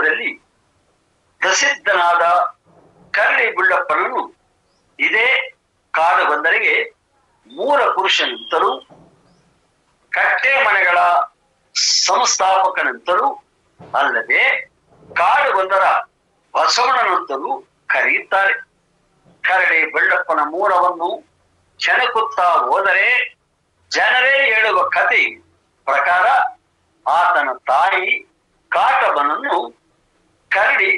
ದೂರದಲ್ಲಿ ಪ್ರಸಿದ್ಧನಾದ ಕರಡಿ ಬುಳ್ಳಪ್ಪನನ್ನು ಇದೇ ಕಾಡುಗೊಂದರಿಗೆ ಮೂಲ ಪುರುಷನಂತರೂ ಕಟ್ಟೆ ಮನೆಗಳ ಸಂಸ್ಥಾಪಕನಂತರೂ ಅಲ್ಲದೆ ಕಾಡುಗೊಂದರ ಬಸವಣ್ಣನಂತಲೂ ಕರೆಯುತ್ತಾರೆ. ಕರಡಿ ಬಳ್ಳಪ್ಪನ ಮೂಲವನ್ನು ಕೆಣಕುತ್ತಾ ಹೋದರೆ ಜನರೇ ಹೇಳುವ ಕತೆ ಪ್ರಕಾರ ಆತನ ತಾಯಿ ಕಾಟಮ್ಮನನ್ನು ಕರಡಿ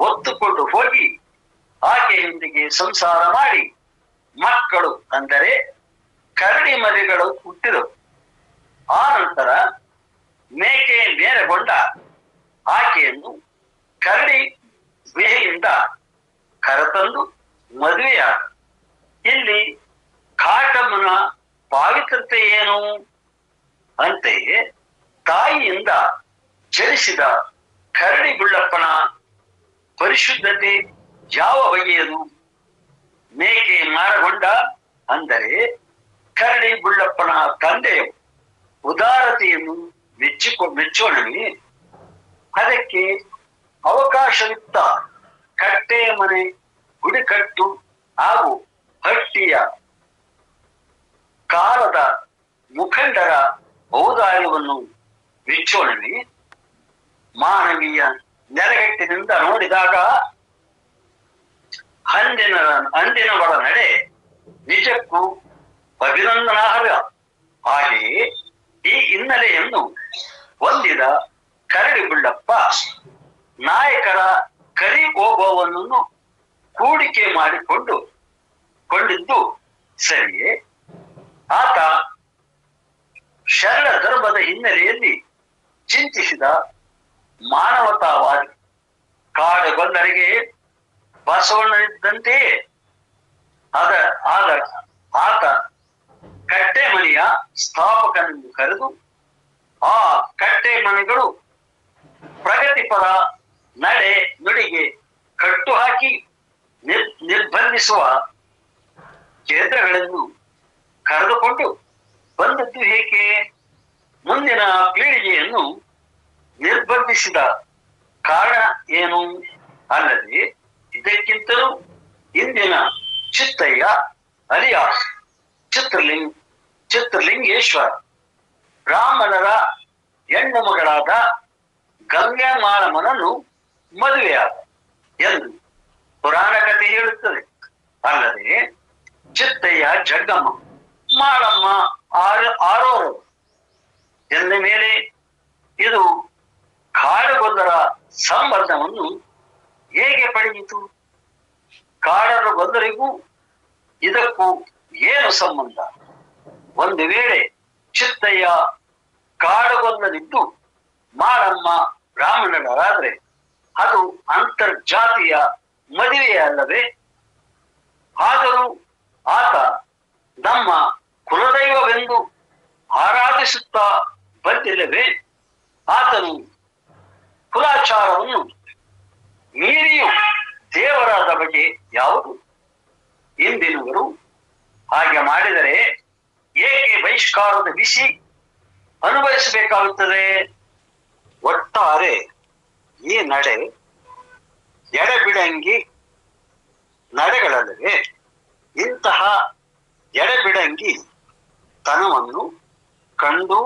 ಒತ್ತುಕೊಂಡು ಹೋಗಿ ಆಕೆಯೊಂದಿಗೆ ಸಂಸಾರ ಮಾಡಿ ಮಕ್ಕಳು ಅಂದರೆ ಕರಡಿ ಮರಿಗಳು ಹುಟ್ಟಿದವು. ಆ ನಂತರ ಮೇಕೆ ನೇರಗೊಂಡ ಆಕೆಯನ್ನು ಕರಡಿ ಗುಹೆಯಿಂದ ಕರೆತಂದು ಮದುವೆಯಾದ. ಇಲ್ಲಿ ಕಾಟಮ್ಮನ ಪಾವಿತ್ರತೆ ಏನು? ಅಂತೆಯೇ ತಾಯಿಯಿಂದ ಜನಿಸಿದ ಕರಡಿ ಬುಳ್ಳಪ್ಪನ ಪರಿಶುದ್ಧತೆ ಯಾವ ಬಗೆಯದು? ಮೇಕೆ ಮಾರಗೊಂಡ ಅಂದರೆ ಕರಡಿ ಬುಳ್ಳಪ್ಪನ ತಂದೆಯ ಉದಾರತೆಯನ್ನು ಮೆಚ್ಚೋಣವೇ? ಅದಕ್ಕೆ ಅವಕಾಶವಿತ್ತ ಕಟ್ಟೆಯ ಮನೆ, ಗುಡಿಕಟ್ಟು ಹಾಗೂ ಹಟ್ಟಿಯ ಕಾಲದ ಮುಖಂಡರ ಔದಾರ್ಯವನ್ನು ಮೆಚ್ಚೋಣವೇ? ಮಾನವೀಯ ನೆಲೆಗಟ್ಟಿನಿಂದ ನೋಡಿದಾಗ ಅಂದಿನವರ ನಡೆ ನಿಜಕ್ಕೂ ಅಭಿನಂದನಾರ್ಹ. ಹಾಗೆಯೇ ಈ ಹಿನ್ನೆಲೆಯನ್ನು ಹೊಂದಿದ ಕರಡಿ ಬುಳ್ಳಪ್ಪ ನಾಯಕರ ಕರಿ ಓಬವ್ವನನ್ನು ಹೂಡಿಕೆ ಕೊಂಡಿದ್ದು ಸರಿಯೇ? ಆತ ಶರಣ ಧರ್ಮದ ಹಿನ್ನೆಲೆಯಲ್ಲಿ ಚಿಂತಿಸಿದ ಮಾನವತಾವಾದಿ. ಕಾಡುಗೊಂದರಿಗೆ ಬಸವಣ್ಣನಿದ್ದಂತೆಯೇ ಆತ ಕಟ್ಟೆ ಮನೆಯ ಸ್ಥಾಪಕನನ್ನು ಕರೆದು ಆ ಕಟ್ಟೆ ಮನೆಗಳು ಪ್ರಗತಿಪರ ನಡೆ ನುಡಿಗೆ ಕಟ್ಟು ಹಾಕಿ ನಿರ್ಬಂಧಿಸುವ ಕೇಂದ್ರಗಳನ್ನು ಕರೆದುಕೊಂಡು ಬಂದದ್ದು ಏಕೆ? ಮುಂದಿನ ಪೀಳಿಗೆಯನ್ನು ನಿರ್ಬಂಧಿಸಿದ ಕಾರಣ ಏನು? ಅಲ್ಲದೆ ಇದಕ್ಕಿಂತಲೂ ಇಂದಿನ ಚಿತ್ತಯ್ಯ ಅಲಿಯಾಸ್ ಚಿತ್ರಲಿಂಗೇಶ್ವರ ಬ್ರಾಹ್ಮಣರ ಹೆಣ್ಣು ಮಗಳಾದ ಗಂಗಾಮಾಳಮ್ಮನನ್ನು ಮದುವೆಯಾದ ಎಂದು ಪುರಾಣ ಕಥೆ ಹೇಳುತ್ತದೆ. ಅಲ್ಲದೆ ಚಿತ್ತಯ್ಯ ಜಗ್ಗಮ್ಮ, ಮಾಳಮ್ಮ ಆರೋರು ಎಂದ ಮೇಲೆ ಇದು ಕಾಡುಗೊಂದರ ಸಂಬಂಧವನ್ನು ಹೇಗೆ ಪಡೆಯಿತು? ಕಾಡುಗೊಂದರಿಗೂ ಇದಕ್ಕೂ ಏನು ಸಂಬಂಧ? ಒಂದು ವೇಳೆ ಚಿತ್ತಯ್ಯ ಕಾಡುಗೊಂದಲಿದ್ದು ಮಾಳಮ್ಮ ಬ್ರಾಹ್ಮಣರಾದ್ರೆ ಅದು ಅಂತರ್ಜಾತೀಯ ಮದುವೆಯಲ್ಲವೇ? ಆದರೂ ಆತ ನಮ್ಮ ಕುಲದೈವವೆಂದು ಆರಾಧಿಸುತ್ತಾ ಬಂದಿಲ್ಲವೇ? ಆತನು ಕುಲಾಚಾರವನ್ನು ಮೀರಿಯೂ ದೇವರಾದ ಬಗೆ ಯಾವುದು? ಇಂದಿನವರು ಹಾಗೆ ಮಾಡಿದರೆ ಏಕೆ ಬಹಿಷ್ಕಾರದ ಬಿಸಿ ಅನುಭವಿಸಬೇಕಾಗುತ್ತದೆ? ಒಟ್ಟಾರೆ ಈ ನಡೆ ಎಡೆಬಿಡಂಗಿ ನಡೆಗಳಲ್ಲವೇ? ಇಂತಹ ಎಡೆಬಿಡಂಗಿ ತನವನ್ನು ಕಂಡು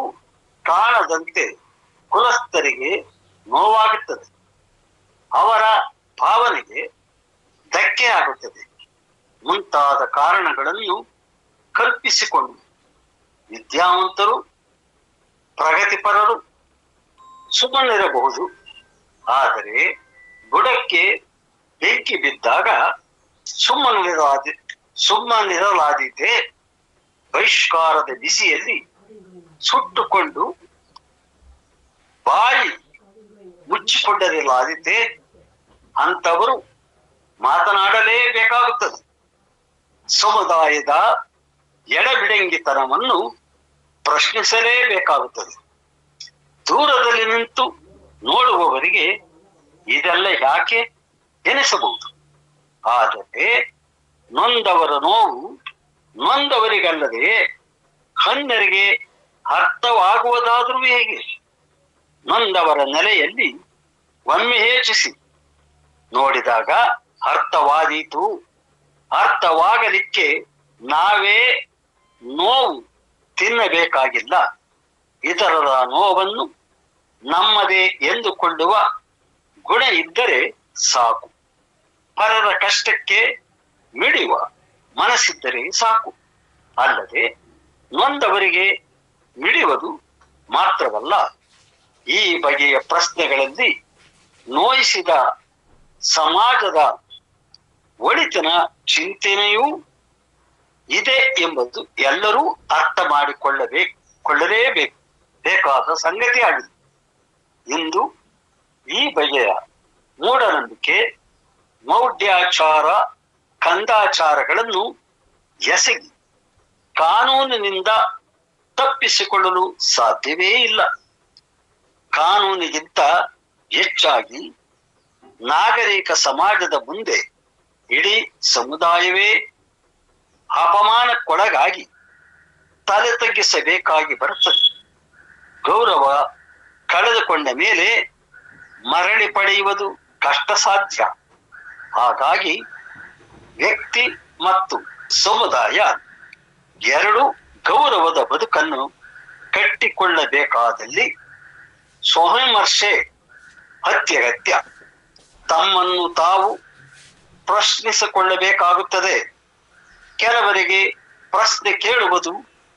ಕಾಣದಂತೆ ಕುಲಸ್ಥರಿಗೆ ನೋವಾಗುತ್ತದೆ, ಅವರ ಭಾವನೆಗೆ ಧಕ್ಕೆ ಆಗುತ್ತದೆ ಮುಂತಾದ ಕಾರಣಗಳನ್ನು ಕಲ್ಪಿಸಿಕೊಂಡು ವಿದ್ಯಾವಂತರು ಪ್ರಗತಿಪರರು ಸುಮ್ಮನಿರಬಹುದು. ಆದರೆ ಬುಡಕ್ಕೆ ಬೆಂಕಿ ಬಿದ್ದಾಗ ಸುಮ್ಮನಿರಲಾದೀತೆ ಬಹಿಷ್ಕಾರದ ಬಿಸಿಯಲ್ಲಿ ಸುಟ್ಟುಕೊಂಡು ಬಾಯಿ ಮುಚ್ಚಿಕೊಂಡರಿಲಾದೀತೆ ಅಂತವರು ಮಾತನಾಡಲೇಬೇಕಾಗುತ್ತದೆ. ಸಮುದಾಯದ ಎಡಬಿಡಂಗಿತನವನ್ನು ಪ್ರಶ್ನಿಸಲೇಬೇಕಾಗುತ್ತದೆ. ದೂರದಲ್ಲಿ ನಿಂತು ನೋಡುವವರಿಗೆ ಇದೆಲ್ಲ ಯಾಕೆ ಎನಿಸಬಹುದು. ಆದರೆ ನೊಂದವರ ನೋವು ನೊಂದವರಿಗಲ್ಲದೆ ಒಮ್ಮೆ ಯೋಚಿಸಿ ನೋಡಿದಾಗ ಅರ್ಥವಾದೀತು. ಅರ್ಥವಾಗಲಿಕ್ಕೆ ನಾವೇ ನೋವು ತಿನ್ನಬೇಕಾಗಿಲ್ಲ. ಇತರರ ನೋವನ್ನು ನಮ್ಮದೇ ಎಂದುಕೊಳ್ಳುವ ಗುಣ ಇದ್ದರೆ ಸಾಕು. ಪರರ ಕಷ್ಟಕ್ಕೆ ಮಿಡಿಯುವ ಮನಸ್ಸಿದ್ದರೆ ಸಾಕು. ಅಲ್ಲದೆ ನೊಂದವರಿಗೆ ಮಿಡಿಯುವುದು ಮಾತ್ರವಲ್ಲ, ಈ ಬಗೆಯ ಪ್ರಶ್ನೆಗಳಲ್ಲಿ ನೋಯಿಸಿದ ಸಮಾಜದ ಒಳಿತಿನ ಚಿಂತನೆಯೂ ಇದೆ ಎಂಬುದು ಎಲ್ಲರೂ ಅರ್ಥ ಬೇಕಾದ ಸಂಗತಿಯಾಗಿದೆ. ಇಂದು ಈ ಬಗೆಯ ಮೂಢನಂಬಿಕೆ, ಮೌಢ್ಯಾಚಾರ, ಕಂದಾಚಾರಗಳನ್ನು ಎಸಗಿ ಕಾನೂನಿನಿಂದ ತಪ್ಪಿಸಿಕೊಳ್ಳಲು ಸಾಧ್ಯವೇ ಇಲ್ಲ. ಕಾನೂನಿಗಿಂತ ಹೆಚ್ಚಾಗಿ ನಾಗರಿಕ ಸಮಾಜದ ಮುಂದೆ ಇಡೀ ಸಮುದಾಯವೇ ಅಪಮಾನಕ್ಕೊಳಗಾಗಿ ತಲೆ ತಗ್ಗಿಸಬೇಕಾಗಿ ಬರುತ್ತದೆ. ಗೌರವ ಕಳೆದುಕೊಂಡ ಮೇಲೆ ಮರಳಿ ಪಡೆಯುವುದು ಕಷ್ಟ ಸಾಧ್ಯ. ಹಾಗಾಗಿ ವ್ಯಕ್ತಿ ಮತ್ತು ಸಮುದಾಯ ಎರಡು ಗೌರವದ ಬದುಕನ್ನು ಕಟ್ಟಿಕೊಳ್ಳಬೇಕಾದಲ್ಲಿ ಸ್ವವಿಮರ್ಶೆ ಅತ್ಯಗತ್ಯ. ತಮ್ಮನ್ನು ತಾವು ಪ್ರಶ್ನಿಸಿಕೊಳ್ಳಬೇಕಾಗುತ್ತದೆ. ಕೆಲವರಿಗೆ ಪ್ರಶ್ನೆ ಕೇಳುವುದು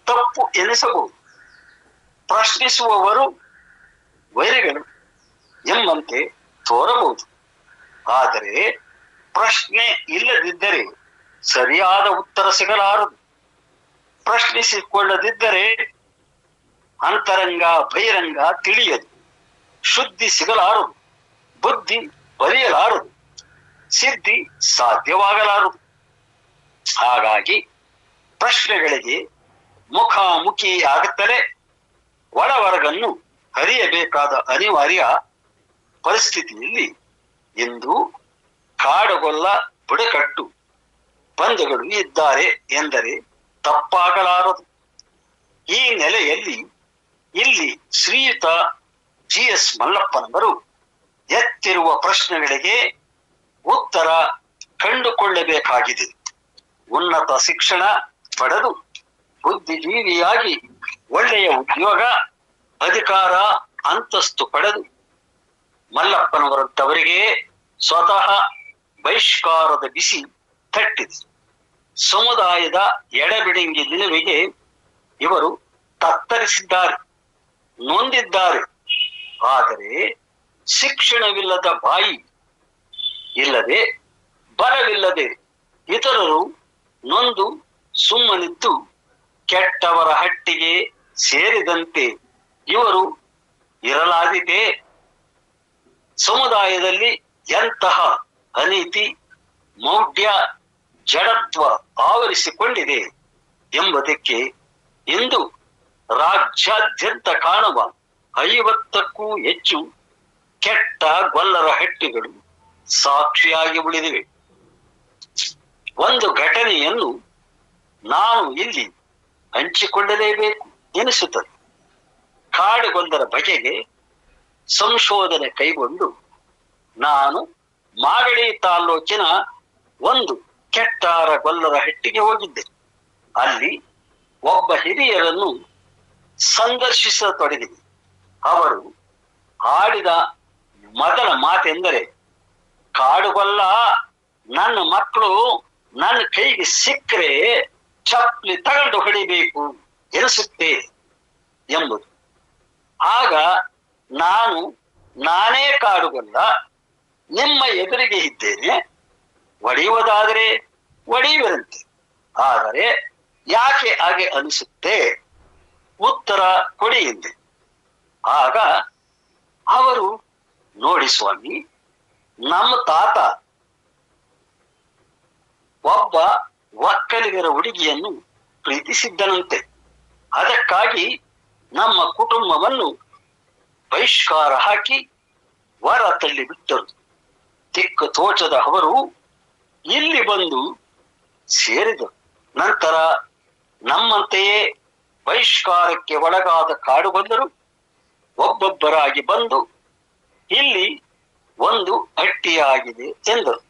ತಪ್ಪು ಎನಿಸಬಹುದು. ಪ್ರಶ್ನಿಸುವವರು ವೈರಿಗಳು ಎಂಬಂತೆ ತೋರಬಹುದು. ಆದರೆ ಪ್ರಶ್ನೆ ಇಲ್ಲದಿದ್ದರೆ ಸರಿಯಾದ ಉತ್ತರ ಸಿಗಲಾರದು. ಪ್ರಶ್ನಿಸಿಕೊಳ್ಳದಿದ್ದರೆ ಅಂತರಂಗ ಬಹಿರಂಗ ತಿಳಿಯದು, ಶುದ್ಧಿ ಸಿಗಲಾರದು, ಬುದ್ಧಿ ಬರೆಯಲಾರದು, ಸಿದ್ಧಿ ಸಾಧ್ಯವಾಗಲಾರದು. ಹಾಗಾಗಿ ಪ್ರಶ್ನೆಗಳಿಗೆ ಮುಖಾಮುಖಿ ಆಗುತ್ತಲೇ ಒಳವರಗನ್ನು ಅರಿಯಬೇಕಾದ ಅನಿವಾರ್ಯ ಪರಿಸ್ಥಿತಿಯಲ್ಲಿ ಇಂದು ಕಾಡುಗೊಲ್ಲ ಬುಡಕಟ್ಟು ಬಂಧುಗಳು ಇದ್ದಾರೆ ಎಂದರೆ ತಪ್ಪಾಗಲಾರದು. ಈ ನೆಲೆಯಲ್ಲಿ ಇಲ್ಲಿ ಶ್ರೀಯುತ GS ಮಲ್ಲಪ್ಪನವರು ಎತ್ತಿರುವ ಪ್ರಶ್ನೆಗಳಿಗೆ ಉತ್ತರ ಕಂಡುಕೊಳ್ಳಬೇಕಾಗಿದೆ. ಉನ್ನತ ಶಿಕ್ಷಣ ಪಡೆದು ಬುದ್ಧಿಜೀವಿಯಾಗಿ ಒಳ್ಳೆಯ ಉದ್ಯೋಗ, ಅಧಿಕಾರ, ಅಂತಸ್ತು ಪಡೆದು ಮಲ್ಲಪ್ಪನವರಂತವರಿಗೆ ಸ್ವತಃ ಬಹಿಷ್ಕಾರದ ಬಿಸಿ ತಟ್ಟಿದೆ. ಸಮುದಾಯದ ಎಡಬಿಡಂಗಿ ನಿಲುವಿಗೆ ಇವರು ತತ್ತರಿಸಿದ್ದಾರೆ, ನೊಂದಿದ್ದಾರೆ. ಆದರೆ ಶಿಕ್ಷಣವಿಲ್ಲದ ಬಾಯಿ ಇಲ್ಲದೆ, ಬಲವಿಲ್ಲದೆ ಇತರರು ನೊಂದು ಸುಮ್ಮನಿದ್ದು ಕೆಟ್ಟವರ ಹಟ್ಟಿಗೆ ಸೇರಿದಂತೆ ಇವರು ಇರಲಾದೀತೆ. ಸಮುದಾಯದಲ್ಲಿ ಎಂತಹ ಅನೀತಿ, ಮೌಢ್ಯ, ಜಡತ್ವ ಆವರಿಸಿಕೊಂಡಿದೆ ಎಂಬುದಕ್ಕೆ ಇಂದು ರಾಜ್ಯಾದ್ಯಂತ ಕಾಣುವ 50ಕ್ಕೂ ಹೆಚ್ಚು ಕೆಟ್ಟ ಗೊಲ್ಲರ ಹಟ್ಟಿಗಳು ಸಾಕ್ಷಿಯಾಗಿ ಉಳಿದಿವೆ. ಒಂದು ಘಟನೆಯನ್ನು ನಾನು ಇಲ್ಲಿ ಹಂಚಿಕೊಳ್ಳಲೇಬೇಕು ಎನಿಸುತ್ತದೆ. ಕಾಡುಗೊಲ್ಲರ ಬಗೆಗೆ ಸಂಶೋಧನೆ ಕೈಗೊಂಡು ನಾನು ಮಾಗಡಿ ತಾಲೂಕಿನ ಒಂದು ಕೆಟ್ಟಾರ ಗೊಲ್ಲರ ಹಟ್ಟಿಗೆ ಹೋಗಿದ್ದೆ. ಅಲ್ಲಿ ಒಬ್ಬ ಹಿರಿಯರನ್ನು ಸಂದರ್ಶಿಸತೊಡಗಿದೆ. ಅವರು ಆಡಿದ ಮೊದಲ ಮಾತೆಂದರೆ, ಕಾಡುಗೊಲ್ಲ ನನ್ನ ಮಕ್ಕಳು ನನ್ನ ಕೈಗೆ ಸಿಕ್ಕರೆ ಚಪ್ಪಲಿ ತಗೊಂಡು ಹೊಡಿಬೇಕು ಎನಿಸುತ್ತೆ ಎಂಬುದು. ಆಗ ನಾನೇ ಕಾಡುಗೊಲ್ಲ, ನಿಮ್ಮ ಎದುರಿಗೆ ಇದ್ದೇನೆ, ಒಡೆಯುವುದಾದರೆ ಒಡೆಯುವಂತೆ, ಆದರೆ ಯಾಕೆ ಹಾಗೆ ಅನಿಸುತ್ತೆ, ಉತ್ತರ ಕೊಡಿ ಎಂದೆ. ಆಗ ಅವರು, ನೋಡಿ ಸ್ವಾಮಿ, ನಮ್ಮ ತಾತ ಒಬ್ಬ ಒಕ್ಕಲಿಗರ ಹುಡುಗಿಯನ್ನು ಪ್ರೀತಿಸಿದ್ದನಂತೆ. ಅದಕ್ಕಾಗಿ ನಮ್ಮ ಕುಟುಂಬವನ್ನು ಬಹಿಷ್ಕಾರ ಹಾಕಿ ಹೊರ ತಳ್ಳಿ ಬಿಟ್ಟರು. ದಿಕ್ಕು ತೋಚದ ಅವರು ಇಲ್ಲಿ ಬಂದು ಸೇರಿದರು. ನಂತರ ನಮ್ಮಂತೆಯೇ ಬಹಿಷ್ಕಾರಕ್ಕೆ ಒಳಗಾದ ಕಾಡುಗೊಲ್ಲರು ಒಬ್ಬೊಬ್ಬರಾಗಿ ಬಂದು ಇಲ್ಲಿ ಒಂದು ಗಟ್ಟಿಯಾಗಿದೆ ಎಂದರು.